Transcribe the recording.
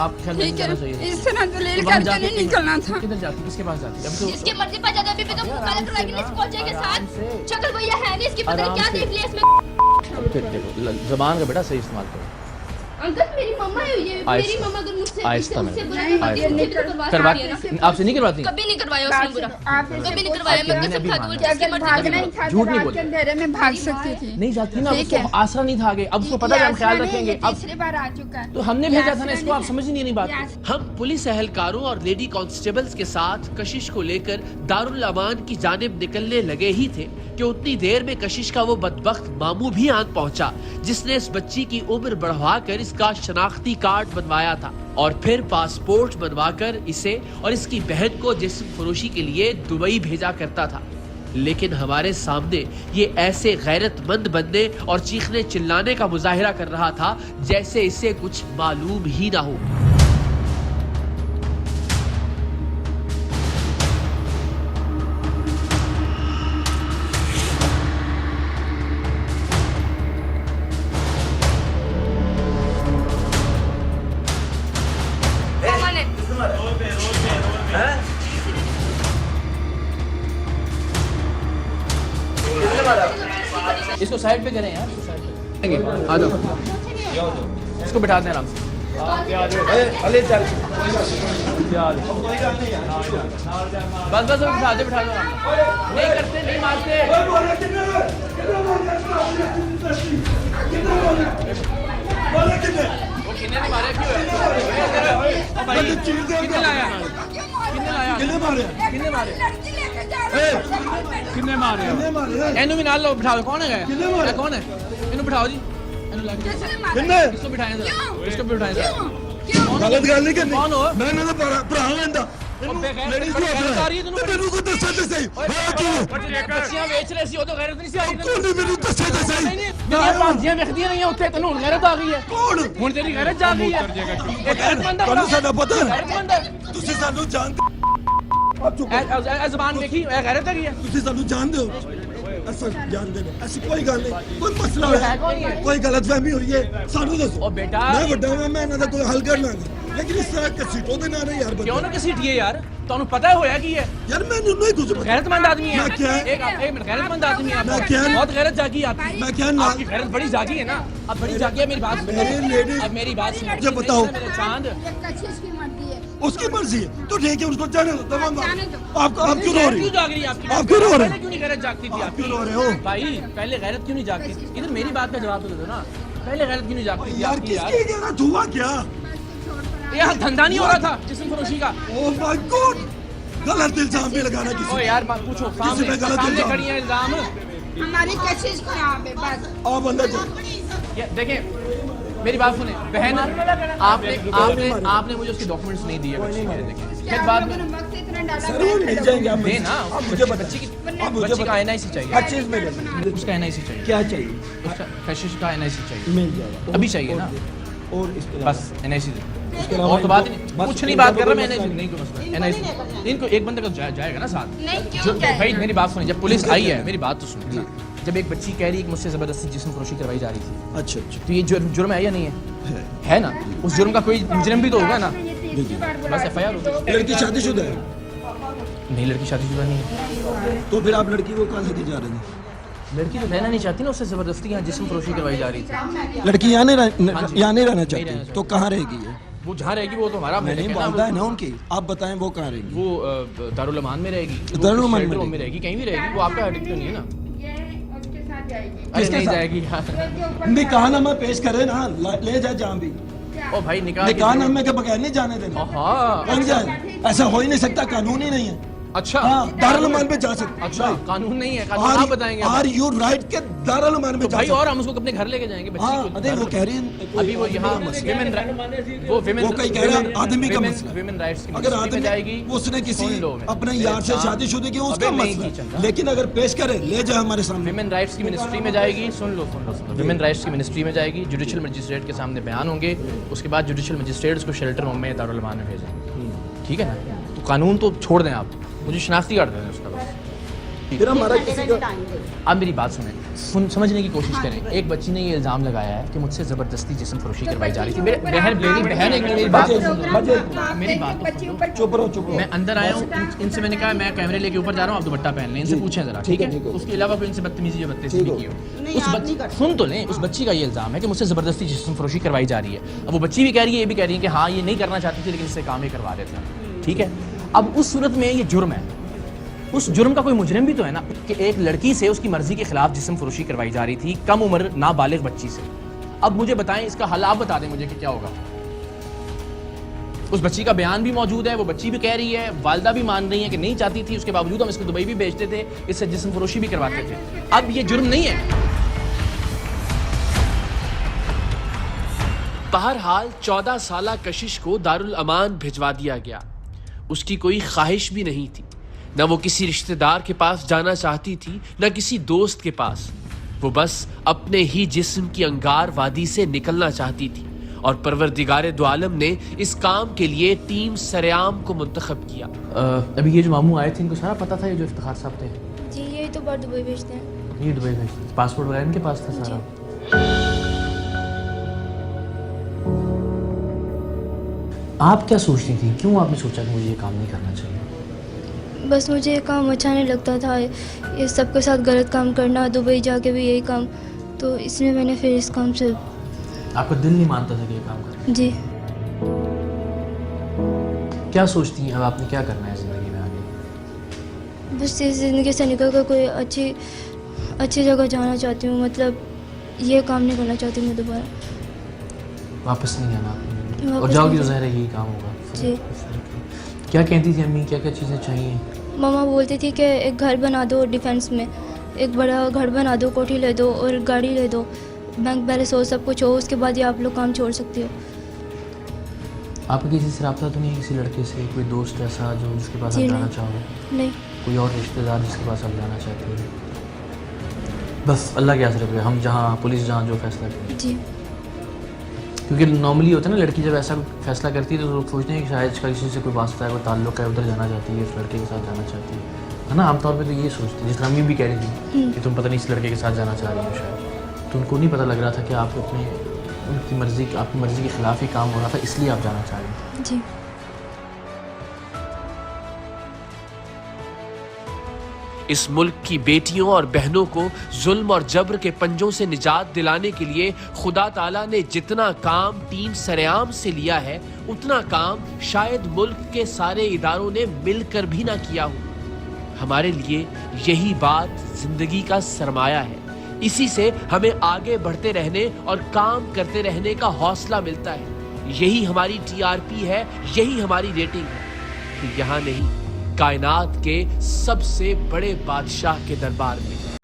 आप ख्याल नहीं करना चाहिए। इस तरह दलील करके नहीं निकलना था। किधर जाती, किसके पास जाती? अभी तो इसकी मर्जी पर जाता है, अभी भी तो काले करवाएगी इस कोचे के साथ। शक्ल भैया है नहीं, इसकी पता नहीं क्या देख लिया इसमें। फिर देखो ज़बान का बेटा सही इस्तेमाल करो। अंकल मेरी मम्मा है ये, मेरी मम्मा अगर मुझसे आहिस्ता मुझसे में। बुरा नहीं, करती है, ये मुझे नहीं तो करवा करवा सकती है ना। आपसे नहीं करवाती? कभी नहीं करवाया उसने बुरा, आप कभी नहीं करवाया। मैं कसम खाती हूँ, जिसकी अगर मर्जी भागना ही था तो झूठ नहीं रात बोल। के अंधेरे में भाग सकती थी। नहीं जाती ना, ठीक उसको है। आसरा नहीं था आगे, अब उसको पता है हम ख्याल रखेंगे। अब तीसरी बार आ चुका है तो हमने भेजा था ना इसको, आप समझ नहीं बात। हम पुलिस एहलकारों और लेडी कांस्टेबल्स के साथ कशिश को लेकर दारुल अमान की जानिब निकलने लगे ही थे कि उतनी देर में कशिश का वो बदबख्त मामू भी आन पहुंचा, जिसने इस बच्ची की उम्र बढ़वाकर इसका शनाख्ती कार्ड बनवाया था और फिर पासपोर्ट बनवाकर इसे और इसकी बहन को जिस्म फरोशी के लिए दुबई भेजा करता था। लेकिन हमारे सामने ये ऐसे गैरतमंद बनने और चीखने चिल्लाने का मुजाहिरा कर रहा था जैसे इसे कुछ मालूम ही ना हो। इसको साइड पे करें यार, इसको साइड पे आ जाओ, इसको बिठा दें आराम से। बस बस बिठा दो आराम से। नहीं करते, नहीं मारते। वो किन्ने ने मारे, क्यों किन्ने लाया, किन्ने लाया, किन्ने मारे, किन्ने मारे, किन्ने मारे? एनू भी नाल लो, बिठाओ। कौन है? कौन है? इन्हें बिठाओ जी, इसको बिठाएं जरा, इसको भी बिठाएं जरा। गलत गल नहीं करनी। कौन हो? मैं इन्हां दा भरा लेंदा। लेडीज को मेनू को दस्सा ते सही। हां तू बच्चियां बेच रहे सी, वो तो गैरत नहीं सी आई। कौन ने मेनू दस्सा ते सही। मेरी भांजियां वेखदियां नहीं उत्थे, तैनूं हुण गैरत आ गई है। कौन? हुण तेरी गैरत जा गई है। ਇਹ ਗੈਰਤਮੰਦ ਹੈ, ਤੁਹਾਨੂੰ ਸਾਡਾ ਪਤਾ ਹੈ? ਗੈਰਤਮੰਦ ਹੈ। ਤੁਸੀਂ ਸਾਨੂੰ ਜਾਣਦੇ ਆਪ ਚੁੱਪ ਇਹ ਜ਼ਬਾਨ ਵੇਖੀ, ਇਹ ਗੈਰਤ ਹੈਗੀ ਹੈ। ਤੁਸੀਂ ਸਾਨੂੰ ਜਾਣਦੇ ਹੋ ਅਸਾਂ ਜਾਣਦੇ ਨੇ ਐਸੀ ਕੋਈ ਗੱਲ ਨਹੀਂ ਕੋਈ ਮਸਲਾ ਹੈ ਕੋਈ ਹੋਇਆ ਹੈ। ਕੋਈ ਗਲਤਫਹਿਮੀ ਹੋਈ ਹੈ ਸਾਨੂੰ ਦੱਸੋ ਉਹ ਬੇਟਾ ਮੈਂ ਵੱਡਾ ਹਾਂ ਮੈਂ ਇਹਨਾਂ ਦਾ ਕੋਈ ਹੱਲ ਕਰ ਲਾਂਗਾ ਲੇਕਿਨ ਇਸ ਤਰ੍ਹਾਂ ਕਸੀਟੋ ਦੇ ਨਾਲ ਯਾਰ ਕਿਉਂ ਨਾ ਘਸੀਟੀਏ ਯਾਰ, ਤੁਹਾਨੂੰ ਪਤਾ ਹੋਇਆ ਕੀ ਹੈ। यार मैंने नहीं कुछ पता गैरतमंद आदमी है। मैं क्या है? एक मिनट, गैरतमंद आदमी है। मैं क्या है? बहुत गैरत जागी आपकी। मैं क्या ना आपकी गैरत बड़ी जागी है ना, अब बड़ी जागी है। मेरी बात सुनो, मेरी लेडी अब मेरी बात सुनो। मुझे बताओ। मेरे चांद, कशिश की मर्जी है। उसकी मर्जी है तो ठीक है उसको जाने दो दबाऊंगा जाने दो। आपको आप क्यों रो रही क्यों हो जाग रही है आपकी? आप क्यों रो रहे पहले क्यों नहीं गैरत जागती थी आप आपकी? क्यों रो रहे हो भाई पहले गैरत क्यों नहीं जागती थी? इधर मेरी बात का जवाब तो दे दो ना, पहले गैरत क्यों नहीं जागती थी यार आपकी? किसकी गलत हुआ क्या ये धंधा नहीं हो रहा था जिस्म फरोशी का? ओह माय गॉड गलत इल्जाम भी लगाना ओ किसी यार मत पूछो, किसी सामने पे गलत सामने इल्जाम। खड़ी है इल्जाम। हमारी कशिश खराब है बस। आप अंदर जाओ ये देखें, मेरी बात सुने बहन, आपने आपने आपने मुझे उसके डॉक्यूमेंट्स नहीं दिए बच्ची के। देखें फिर बाद में वक्त इतना डाला सर वो मिल जाएंगे आप दे ना, मुझे बच्ची की आप मुझे बच्ची का एनआईसी चाहिए। हर चीज मिले उसका एनआईसी चाहिए, क्या चाहिए उसका कशिश का एनआईसी चाहिए, मिल जाएगा अभी चाहिए ना, और इसके बस एनआईसी दे। इसके अलावा और तो बात ही नहीं, बस कुछ नहीं इनका बात तो कर रहा कोई मैं। मसला एनआईसी नहीं, कोई मसला एनआईसी इनको एक बंदे का जाएगा ना साथ। नहीं जो क्यों क्या भाई मेरी बात सुनिए, जब पुलिस आई है मेरी बात तो सुनिए ना, जब एक बच्ची कह रही है कि मुझसे जबरदस्ती जिस्म फरोशी करवाई जा रही थी, अच्छा अच्छा तो ये जुर्म है या नहीं है ना? उस जुर्म का कोई मुजरिम भी तो होगा ना, बस एफआईआर होगी। लड़की शादीशुदा है नहीं, लड़की शादीशुदा नहीं है। तो फिर आप लड़की को कहाँ लेके जा रहे हैं लड़की तो रहना नहीं चाहती ना, उससे जबरदस्ती यहाँ जिस्म फरोशी करवाई जा रही थी। लड़की यहाँ नहीं हाँ जी। यहाँ नहीं रहना नहीं चाहती रहना तो कहाँ रहेगी ये वो जहाँ रहेगी वो तो हमारा नहीं महल है वालदा है ना, ना उनकी आप बताएं वो कहाँ रहेगी वो दारुल अमान में रहेगी, दारुल अमान में में रहेगी, कहीं भी रहेगी, वो आपका हेडेक तो नहीं है ना? ये उसके साथ जाएगी। अरे किसके नहीं साथ? जाएगी यार। निकाहनामा पेश करे ना ले जाए जहाँ भी ओ भाई निकाहनामे के बगैर नहीं जाने देना हाँ कहीं जाए ऐसा हो ही नहीं सकता कानून ही नहीं है अच्छा हाँ दारुल अमान पे जा सकते अच्छा, कानून नहीं है, कानून आप बताएंगे। आर यू राइट के दारुल अमान पे तो जा भाई सकते और हम उसको अपने घर लेके जाएंगे बच्ची हाँ को। अरे वो कह रही है अभी वो यहाँ विमेन वो कहीं कह रहे हैं आदमी का मसला विमेन राइट्स की अगर मिनिस्ट्री में जाएगी आदमी उसने किसी सुन लो मेरी। अपने यार से शादीशुदा की उसका अबे नहीं मसला की चंदा। लेकिन अगर पेश करे ले जाए हमारे सामने विमेन राइट्स की मिनिस्ट्री में जाएगी, सुन लो विमेन राइट्स की मिनिस्ट्री में जाएगी, जुडिशियल मजिस्ट्रेट के सामने बयान होंगे, उसके बाद जुडिशियल मजिस्ट्रेट उसको शेल्टर होम में दारुल अमान में भेजेंगे। ठीक है ना? तो कानून तो छोड़ दें आप, मुझे शनाख्ती कार्ड दे दें उसका बस। फिर हमारा किसी का आप मेरी बात सुनें, समझने की कोशिश करें। एक बच्ची ने ये इल्ज़ाम लगाया है कि मुझसे ज़बरदस्ती जिस्म फरोशी करवाई जा रही थी। मेरी बहन एक मेरी बात मेरी बात तो सुन लो। चुप रहो। मैं अंदर आया हूँ, इनसे मैंने कहा मैं कैमरे लेके ऊपर जा रहा हूँ, आप दुपट्टा पहन लें, इनसे पूछें जरा, ठीक है? उसके अलावा कोई इनसे बदतमीजी या बदतमीजी की हो, सुन तो लें। उस बच्ची का ये इल्ज़ाम है कि मुझसे ज़बरदस्ती जिस्म फरोशी करवाई जा रही है। अब वो बच्ची भी कह रही है, ये भी कह रही है कि हाँ ये नहीं करना चाहती थी लेकिन इससे काम ही करवा रहे थे, ठीक है? अब उस सूरत में ये जुर्म है, उस जुर्म का कोई मुजरिम भी तो है ना कि एक लड़की से उसकी मर्जी के खिलाफ जिस्म फरोशी करवाई जा रही थी, कम उम्र नाबालिग बच्ची से। अब मुझे बताएं, इसका हल आप बता दें मुझे कि क्या होगा। उस बच्ची का बयान भी मौजूद है, वो बच्ची भी कह रही है, वालिदा भी मान रही है कि नहीं चाहती थी, उसके बावजूद हम इसको दुबई भी भेजते थे, इससे जिस्म फरोशी भी करवाते थे। अब ये जुर्म नहीं है। बहरहाल 14 साला कशिश को दारुल अमान भिजवा दिया गया। उसकी कोई ख्वाहिश भी नहीं थी, न वो किसी रिश्तेदार के पास जाना चाहती थी, न किसी दोस्त के पास। वो बस अपने ही जिस्म की अंगार वादी से निकलना चाहती थी और परवरदिगारे दो आलम ने इस काम के लिए टीम सरेआम को मुंतखब किया। अभी ये जो मामू आए थे इनको सारा पता था ये जो इफ्तिखार साहब थे? जी ये तो बार दुबई भेजते हैं। ये दुबई भेजते, पासपोर्ट वगैरह इनके पास था सारा? आप क्या सोचती थी, क्यों आपने सोचा कि मुझे ये काम नहीं करना चाहिए? बस मुझे ये काम अच्छा नहीं लगता था, ये सबके साथ गलत काम करना, दुबई जाके भी यही काम, तो इसमें मैंने फिर इस काम से। आपका दिल नहीं मानता था कि ये काम करें? जी। क्या सोचती हैं अब आपने क्या करना है ज़िंदगी में आगे? बस इस ज़िंदगी से निकल कर कोई अच्छी जगह जाना चाहती हूँ, मतलब ये काम नहीं करना चाहती मैं दोबारा। वापस नहीं आना आपने? वापस और जाओगी नहीं तो ज़ाहिर है यही काम होगा। जी। क्या कहती थी अम्मी, क्या क्या चीज़ें चाहिए? मामा बोलती थी कि एक घर बना दो डिफेंस में, एक बड़ा घर बना दो, कोठी ले दो और गाड़ी ले दो, बैंक बैलेंस हो, सब कुछ हो, उसके बाद ही आप लोग काम छोड़ सकते हो। आपका किसी से रब्ता तो नहीं है, किसी लड़के से, कोई दोस्त ऐसा जो जिसके पास आप जी जाना नहीं। चाहो? नहीं। कोई और रिश्तेदार जिसके पास आप जाना चाहते हो? बस अल्लाह के आसरे पे, हम जहाँ पुलिस जहाँ जो फैसला करे। जी। क्योंकि नॉर्मली होता है ना, लड़की जब ऐसा फैसला करती है तो लोग सोचते हैं कि शायद इसका किसी से कोई वास्ता है, कोई ताल्लुक है, उधर जाना चाहती है, इस लड़के के साथ जाना चाहती है ना? आमतौर पे तो ये सोचती है। जिस तरह अम्मी भी कह रही थी कि तुम पता नहीं इस लड़के के साथ जाना चाह रही हो शायद, तो उनको नहीं पता लग रहा था कि आप आपकी मर्ज़ी के ख़िलाफ़ ही काम हो रहा था, इसलिए आप जाना चाह रही थी। जी। इस मुल्क की बेटियों और बहनों को जुल्म और जबर के पंजों से निजात दिलाने के लिए खुदा ताला ने जितना काम टीम सरेआम से लिया है, उतना काम शायद मुल्क के सारे इदारों ने मिलकर भी ना किया हो। हमारे लिए यही बात जिंदगी का सरमाया है। इसी से हमें आगे बढ़ते रहने और काम करते रहने का हौसला मिलता है। यही हमारी टीआरपी है, यही हमारी रेटिंग है कि यहाँ नहीं, कायनात के सबसे बड़े बादशाह के दरबार में।